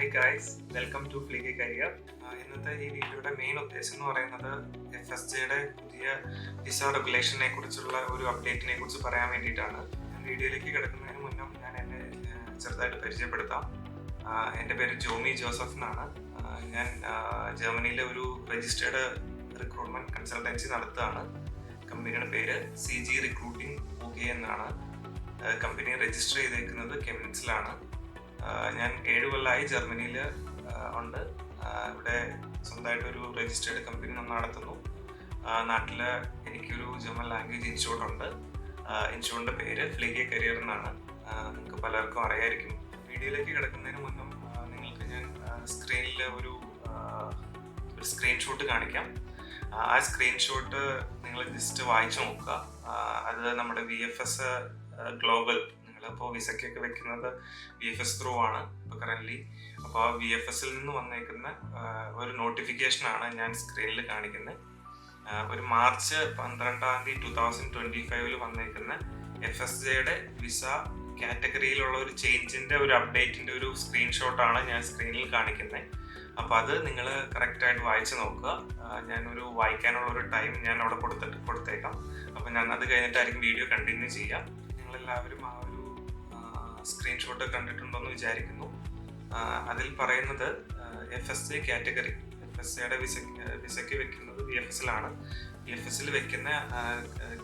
Hi guys, welcome to ഫ്ലീഗി career. ഇന്നത്തെ ഈ വീഡിയോയുടെ മെയിൻ ഉദ്ദേശം എന്ന് പറയുന്നത് FSJയുടെ പുതിയ വിസ റെഗുലേഷനെ കുറിച്ചുള്ള ഒരു അപ്ഡേറ്റിനെ കുറിച്ച് പറയാൻ വേണ്ടിയിട്ടാണ്. വീഡിയോയിലേക്ക് കിടക്കുന്നതിന് മുന്നേ ഞാൻ എന്നെ ചെറുതായിട്ട് പരിചയപ്പെടുത്താം. എൻ്റെ പേര് ജോമി ജോസഫ് എന്നാണ്. ഞാൻ ജർമ്മനിയിലെ ഒരു രജിസ്റ്റേർഡ് റിക്രൂട്ട്മെൻറ്റ് കൺസൾട്ടൻസി നടത്തുകയാണ്. കമ്പനിയുടെ പേര് CG റിക്രൂട്ടിംഗ് UK എന്നാണ്. കമ്പനി രജിസ്റ്റർ ചെയ്തേക്കുന്നത് കെമിൻസിലാണ്. ഞാൻ 7 കൊല്ലമായി ജർമ്മനിയിൽ ഉണ്ട്. ഇവിടെ സ്വന്തമായിട്ടൊരു രജിസ്റ്റേർഡ് കമ്പനി നമ്മൾ നടത്തുന്നു. നാട്ടിൽ എനിക്കൊരു ജർമ്മൻ ലാംഗ്വേജ് ഇൻസ്റ്റിറ്റ്യൂട്ട് ഉണ്ട്. ഇൻസ്റ്റിറ്റ്യൂട്ടിൻ്റെ പേര് ഫ്ലീഗി കരിയർ എന്നാണ്. നിങ്ങൾക്ക് പലർക്കും അറിയായിരിക്കും. വീഡിയോയിലേക്ക് കിടക്കുന്നതിന് മുന്നും നിങ്ങൾക്ക് ഞാൻ സ്ക്രീനിൽ ഒരു സ്ക്രീൻഷോട്ട് കാണിക്കാം. ആ സ്ക്രീൻഷോട്ട് നിങ്ങൾ ജസ്റ്റ് വായിച്ചു നോക്കുക. അത് നമ്മുടെ VFS ഗ്ലോബൽ, നിങ്ങളിപ്പോൾ വിസയ്ക്കൊക്കെ വെക്കുന്നത് VFS ത്രൂ ആണ് ഇപ്പോൾ കറൻ്റ്ലി. അപ്പോൾ VFSൽ നിന്ന് വന്നേക്കുന്ന ഒരു നോട്ടിഫിക്കേഷനാണ് ഞാൻ സ്ക്രീനിൽ കാണിക്കുന്നത്. ഒരു മാർച്ച് 12 2025 വന്നേക്കുന്ന FSJയുടെ വിസ കാറ്റഗറിയിലുള്ള ഒരു ചേഞ്ചിൻ്റെ ഒരു അപ്ഡേറ്റിൻ്റെ ഒരു സ്ക്രീൻഷോട്ടാണ് ഞാൻ സ്ക്രീനിൽ കാണിക്കുന്നത്. അപ്പോൾ അത് നിങ്ങൾ കറക്റ്റായിട്ട് വായിച്ച് നോക്കുക. ഞാനൊരു വായിക്കാനുള്ള ഒരു ടൈം ഞാൻ അവിടെ കൊടുത്തേക്കാം. അപ്പോൾ ഞാൻ അത് കഴിഞ്ഞിട്ടായിരിക്കും വീഡിയോ കണ്ടിന്യൂ ചെയ്യാം. നിങ്ങളെല്ലാവരും ആ ഒരു സ്ക്രീൻഷോട്ട് കണ്ടിട്ടുണ്ടെന്ന് വിചാരിക്കുന്നു. അതിൽ പറയുന്നത് FSJ കാറ്റഗറി, FSJയുടെ വിസയ്ക്ക് വെക്കുന്നത് VFSലാണ്. VFSൽ വെക്കുന്ന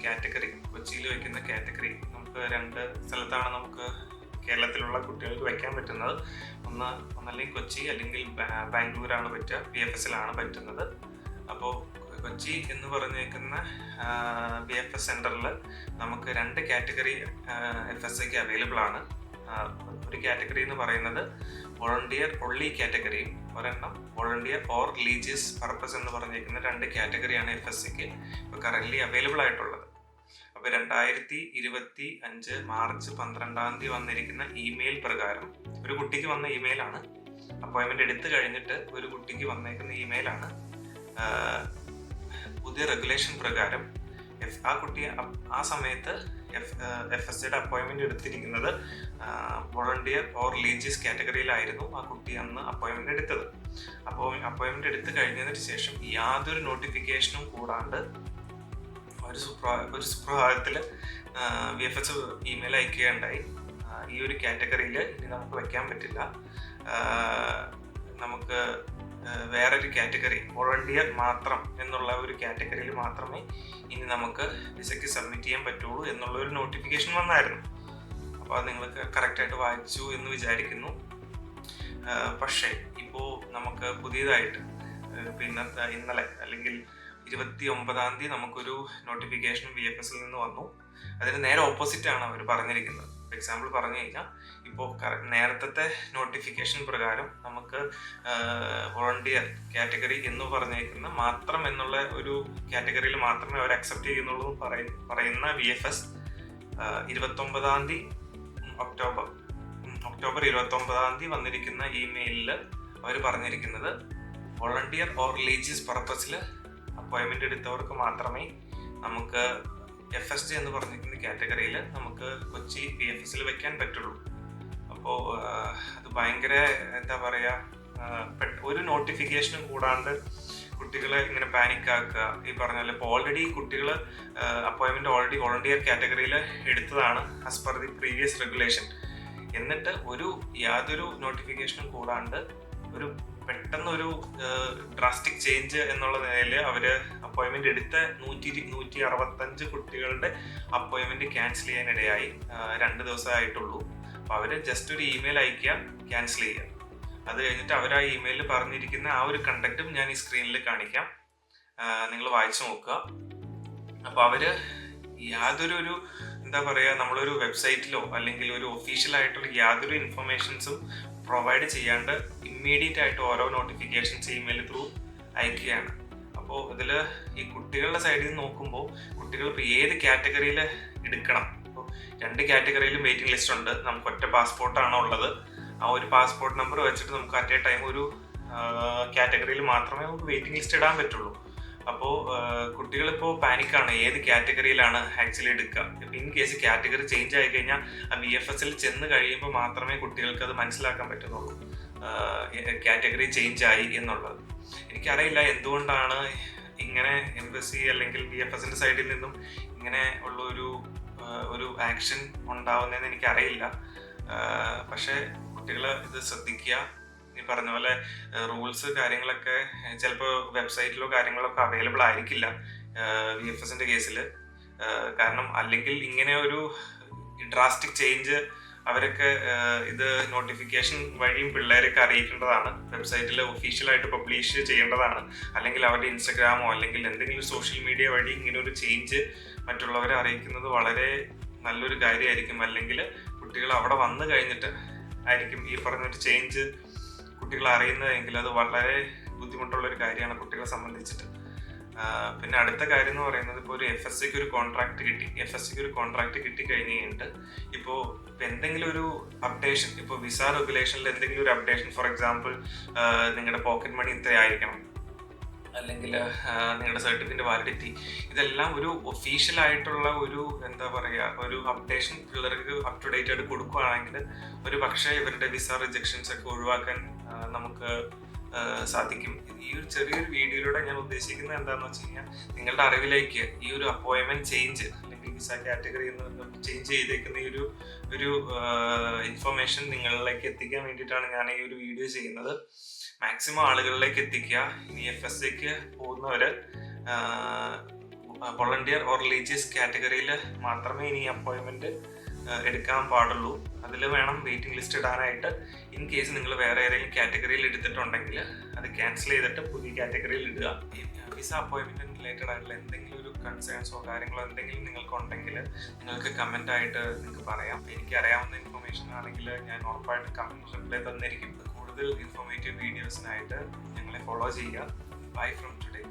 കാറ്റഗറി, കൊച്ചിയിൽ വെക്കുന്ന കാറ്റഗറി നമുക്ക് 2 സ്ഥലത്താണ് നമുക്ക് കേരളത്തിലുള്ള കുട്ടികൾക്ക് വയ്ക്കാൻ പറ്റുന്നത്. ഒന്നല്ലെങ്കിൽ കൊച്ചി അല്ലെങ്കിൽ ബാംഗ്ലൂരാണ് പറ്റുക, VFSലാണ് പറ്റുന്നത്. അപ്പോൾ കൊച്ചി എന്ന് പറഞ്ഞേക്കുന്ന VFS സെൻറ്ററിൽ നമുക്ക് 2 കാറ്റഗറി FSJക്ക് അവൈലബിൾ ആണ്. ഒരു കാറ്റഗറി എന്ന് പറയുന്നത് വോളണ്ടിയർ ഒൺലി കാറ്റഗറിയും, ഒരെണ്ണം വോളണ്ടിയർ ഓർ റിലീജിയസ് പർപ്പസ് എന്ന് പറഞ്ഞേക്കുന്ന 2 കാറ്റഗറിയാണ് FSJക്ക് ഇപ്പോൾ കറൻ്റ്ലി അവൈലബിൾ ആയിട്ടുള്ളത്. അപ്പോൾ 2025 മാർച്ച് 12 വന്നിരിക്കുന്ന ഇമെയിൽ പ്രകാരം, ഒരു കുട്ടിക്ക് വന്ന ഇമെയിലാണ്, അപ്പോയിൻമെൻ്റ് എടുത്തു കഴിഞ്ഞിട്ട് ഒരു കുട്ടിക്ക് വന്നേക്കുന്ന ഇമെയിലാണ്. പുതിയ റെഗുലേഷൻ പ്രകാരം ആ കുട്ടി ആ സമയത്ത് FSJയുടെ അപ്പോയിൻമെൻ്റ് എടുത്തിരിക്കുന്നത് വോളണ്ടിയർ ഓർ റിലീജിയസ് കാറ്റഗറിയിലായിരുന്നു ആ കുട്ടി അന്ന് അപ്പോയിൻമെൻ്റ് എടുത്തത്. അപ്പോൾ അപ്പോയിൻമെൻ്റ് എടുത്തു കഴിഞ്ഞതിന് ശേഷം യാതൊരു നോട്ടിഫിക്കേഷനും കൂടാണ്ട് ഒരു സുപ്രഭാതത്തിൽ VFS ഇമെയിൽ അയക്കുകയുണ്ടായി. ഈ ഒരു കാറ്റഗറിയിൽ ഇനി നമുക്ക് വയ്ക്കാൻ പറ്റില്ല, നമുക്ക് വേറൊരു കാറ്റഗറി വോളണ്ടിയർ മാത്രം എന്നുള്ള ഒരു കാറ്റഗറിയിൽ മാത്രമേ ഇനി നമുക്ക് വിസയ്ക്ക് സബ്മിറ്റ് ചെയ്യാൻ പറ്റുള്ളൂ എന്നുള്ള ഒരു നോട്ടിഫിക്കേഷൻ വന്നായിരുന്നു. അപ്പോൾ അത് നിങ്ങൾക്ക് കറക്റ്റായിട്ട് വായിച്ചു എന്ന് വിചാരിക്കുന്നു. പക്ഷേ ഇപ്പോൾ നമുക്ക് പുതിയതായിട്ട് ഇന്നലെ അല്ലെങ്കിൽ 29 നമുക്കൊരു നോട്ടിഫിക്കേഷൻ VFSൽ നിന്ന് വന്നു. അതിന് നേരെ ഓപ്പോസിറ്റാണ് അവർ പറഞ്ഞിരിക്കുന്നത്. എക്സാമ്പിൾ പറഞ്ഞു കഴിഞ്ഞാൽ, ഇപ്പോൾ നേരത്തെ നോട്ടിഫിക്കേഷൻ പ്രകാരം നമുക്ക് വോളണ്ടിയർ കാറ്റഗറി എന്ന് പറഞ്ഞേക്കുന്ന മാത്രം എന്നുള്ള ഒരു കാറ്റഗറിയിൽ മാത്രമേ അവർ അക്സെപ്റ്റ് ചെയ്യുന്നുള്ളൂ പറയുന്ന VFS 29 ഒക്ടോബർ 29 വന്നിരിക്കുന്ന ഇമെയിലിൽ അവർ പറഞ്ഞിരിക്കുന്നത് വോളണ്ടിയർ ഓർ റിലീജിയസ് പർപ്പസിൽ അപ്പോയിൻമെൻ്റ് എടുത്തവർക്ക് മാത്രമേ നമുക്ക് FSJ എന്ന് പറഞ്ഞിരിക്കുന്ന കാറ്റഗറിയിൽ നമുക്ക് കൊച്ചി VFSൽ വെക്കാൻ പറ്റുള്ളൂ. അപ്പോൾ അത് ഭയങ്കര എന്താ പറയുക, ഒരു നോട്ടിഫിക്കേഷനും കൂടാണ്ട് കുട്ടികളെ ഇങ്ങനെ പാനിക് ആക്കുക. ഈ പറഞ്ഞ പോലെ ഇപ്പോൾ ഓൾറെഡി കുട്ടികൾ അപ്പോയിൻമെൻറ്റ് ഓൾറെഡി വോളണ്ടിയർ കാറ്റഗറിയിൽ എടുത്തതാണ് as per the previous regulation. എന്നിട്ട് യാതൊരു നോട്ടിഫിക്കേഷനും കൂടാണ്ട് ഒരു പെട്ടെന്നൊരു ഡ്രാസ്റ്റിക് ചേഞ്ച് എന്നുള്ള നിലയിൽ അവർ അപ്പോയിൻമെൻ്റ് എടുത്ത 165 കുട്ടികളുടെ അപ്പോയിൻമെൻറ്റ് ക്യാൻസൽ ചെയ്യാനിടയായി. 2 ദിവസമായിട്ടുള്ളൂ. അപ്പോൾ അവർ ജസ്റ്റ് ഒരു ഇമെയിൽ അയക്കുക, ക്യാൻസൽ ചെയ്യുക. അത് കഴിഞ്ഞിട്ട് അവർ ആ ഇമെയിലിൽ പറഞ്ഞിരിക്കുന്ന ആ ഒരു കണ്ടക്റ്റും ഞാൻ ഈ സ്ക്രീനിൽ കാണിക്കാം, നിങ്ങൾ വായിച്ചു നോക്കുക. അപ്പോൾ അവർ യാതൊരു എന്താ പറയുക, നമ്മളൊരു വെബ്സൈറ്റിലോ അല്ലെങ്കിൽ ഒരു ഒഫീഷ്യലായിട്ടുള്ള യാതൊരു ഇൻഫർമേഷൻസും പ്രൊവൈഡ് ചെയ്യാണ്ട് ഇമ്മീഡിയറ്റ് ആയിട്ട് ഓരോ നോട്ടിഫിക്കേഷൻസ് ഇമെയിൽ ത്രൂ അയക്കുകയാണ്. അപ്പോൾ ഇതിൽ ഈ കുട്ടികളുടെ സൈഡിൽ നിന്ന് നോക്കുമ്പോൾ കുട്ടികൾ ഇപ്പോൾ ഏത് കാറ്റഗറിയിൽ എടുക്കണം, ഇപ്പോൾ 2 കാറ്റഗറിയിലും വെയിറ്റിംഗ് ലിസ്റ്റ് ഉണ്ട്. നമുക്ക് ഒറ്റ പാസ്പോർട്ടാണ് ഉള്ളത്. ആ ഒരു പാസ്പോർട്ട് നമ്പർ വെച്ചിട്ട് നമുക്ക് അറ്റ് എ ടൈം ഒരു കാറ്റഗറിയിൽ മാത്രമേ നമുക്ക് വെയിറ്റിംഗ് ലിസ്റ്റ് ഇടാൻ പറ്റുള്ളൂ. അപ്പോൾ കുട്ടികളിപ്പോൾ പാനിക്കാണ്, ഏത് കാറ്റഗറിയിലാണ് ആക്ച്വലി എടുക്കുക. ഇപ്പം ഇൻ കേസ് കാറ്റഗറി ചേഞ്ച് ആയി കഴിഞ്ഞാൽ ആ VFSൽ ചെന്ന് കഴിയുമ്പോൾ മാത്രമേ കുട്ടികൾക്ക് അത് മനസ്സിലാക്കാൻ പറ്റുന്നുള്ളൂ. കാറ്റഗറി ചേഞ്ച് ആയി എന്നുള്ളത്. എനിക്കറിയില്ല എന്തുകൊണ്ടാണ് ഇങ്ങനെ എംബസി അല്ലെങ്കിൽ VFSന്റെ സൈഡിൽ നിന്നും ഇങ്ങനെ ഉള്ള ഒരു ആക്ഷൻ ഉണ്ടാവുന്നതെന്ന് എനിക്കറിയില്ല. പക്ഷേ കുട്ടികൾ ഇത് ശ്രദ്ധിക്കുക. ഈ പറഞ്ഞ പോലെ റൂൾസ് കാര്യങ്ങളൊക്കെ ചിലപ്പോൾ വെബ്സൈറ്റിലോ കാര്യങ്ങളൊക്കെ അവൈലബിൾ ആയിരിക്കില്ല VFSന്റെ കേസിൽ. കാരണം അല്ലെങ്കിൽ ഇങ്ങനെ ഒരു ഡ്രാസ്റ്റിക് ചേഞ്ച് അവരൊക്കെ ഇത് നോട്ടിഫിക്കേഷൻ വഴിയും പിള്ളേരൊക്കെ അറിയിക്കേണ്ടതാണ്, വെബ്സൈറ്റിൽ ഒഫീഷ്യലായിട്ട് പബ്ലിഷ് ചെയ്യേണ്ടതാണ്. അല്ലെങ്കിൽ അവരുടെ ഇൻസ്റ്റഗ്രാമോ അല്ലെങ്കിൽ എന്തെങ്കിലും സോഷ്യൽ മീഡിയ വഴി ഇങ്ങനെ ഒരു ചേഞ്ച് മറ്റുള്ളവരെ അറിയിക്കുന്നത് വളരെ നല്ലൊരു കാര്യമായിരിക്കും. അല്ലെങ്കിൽ കുട്ടികൾ അവിടെ വന്നു കഴിഞ്ഞിട്ട് ആയിരിക്കും ഈ പറഞ്ഞൊരു ചേഞ്ച് കുട്ടികൾ അറിയുന്നതെങ്കിൽ അത് വളരെ ബുദ്ധിമുട്ടുള്ളൊരു കാര്യമാണ് കുട്ടികളെ സംബന്ധിച്ചിട്ട്. പിന്നെ അടുത്ത കാര്യം എന്ന് പറയുന്നത്, ഇപ്പോൾ ഒരു FSCക്ക് ഒരു കോൺട്രാക്ട് കിട്ടി കഴിഞ്ഞ് കഴിഞ്ഞിട്ട് ഇപ്പോൾ എന്തെങ്കിലും ഒരു അപ്ഡേഷൻ, ഇപ്പോൾ വിസ റെഗുലേഷനിൽ എന്തെങ്കിലും ഒരു അപ്ഡേഷൻ, ഫോർ എക്സാമ്പിൾ നിങ്ങളുടെ പോക്കറ്റ് മണി ഇത്ര ആയിരിക്കണം, അല്ലെങ്കിൽ നിങ്ങളുടെ സർട്ടിഫിക്കറ്റ് വാലിഡിറ്റി, ഇതെല്ലാം ഒരു ഒഫീഷ്യൽ ആയിട്ടുള്ള ഒരു എന്താ പറയുക ഒരു അപ്ഡേഷൻ പിള്ളേർക്ക് അപ് ടു ഡേറ്റ് ആയിട്ട് കൊടുക്കുകയാണെങ്കിൽ ഒരു പക്ഷേ ഇവരുടെ വിസ റിജക്ഷൻസ് ഒക്കെ ഒഴിവാക്കാൻ നമുക്ക് സാധിക്കും. ഈ ഒരു ചെറിയൊരു വീഡിയോയിലൂടെ ഞാൻ ഉദ്ദേശിക്കുന്നത് എന്താണെന്ന് വെച്ച് കഴിഞ്ഞാൽ, നിങ്ങളുടെ അറിവിലേക്ക് ഈ ഒരു അപ്പോയിൻമെന്റ് ചേഞ്ച് അല്ലെങ്കിൽ വിസ കാറ്റഗറിയിൽ നിന്ന് ചേഞ്ച് ചെയ്തേക്കുന്ന ഈ ഒരു ഇൻഫർമേഷൻ നിങ്ങളിലേക്ക് എത്തിക്കാൻ വേണ്ടിയിട്ടാണ് ഞാൻ ഈ ഒരു വീഡിയോ ചെയ്യുന്നത്. മാക്സിമം ആളുകളിലേക്ക് എത്തിക്കുക. ഇനി FSCക്ക് പോകുന്നവര് വോളണ്ടിയർ ഓർ റിലീജിയസ് കാറ്റഗറിയിൽ മാത്രമേ ഇനി അപ്പോയിൻമെന്റ് എടുക്കാൻ പാടുള്ളൂ. അതിൽ വേണം വെയിറ്റിംഗ് ലിസ്റ്റ് ഇടാനായിട്ട്. ഇൻ കേസ് നിങ്ങൾ വേറെ ഏതെങ്കിലും കാറ്റഗറിയിൽ എടുത്തിട്ടുണ്ടെങ്കിൽ അത് ക്യാൻസൽ ചെയ്തിട്ട് പുതിയ കാറ്റഗറിയിൽ ഇടുക. വിസ അപ്പോയിൻമെന്റ് റിലേറ്റഡ് ആയിട്ടുള്ള എന്തെങ്കിലും ഒരു കൺസേൺസോ കാര്യങ്ങളോ എന്തെങ്കിലും നിങ്ങൾക്കുണ്ടെങ്കിൽ നിങ്ങൾക്ക് കമന്റ് ആയിട്ട് നിങ്ങൾക്ക് പറയാം. എനിക്ക് അറിയാവുന്ന ഇൻഫർമേഷൻ ആണെങ്കിൽ ഞാൻ ഉറപ്പായിട്ട് കമന്റ് റിപ്ലൈ തന്നിരിക്കും. കൂടുതൽ ഇൻഫോർമേറ്റീവ് വീഡിയോസിനായിട്ട് ഞങ്ങളെ ഫോളോ ചെയ്യുക. Bye from today.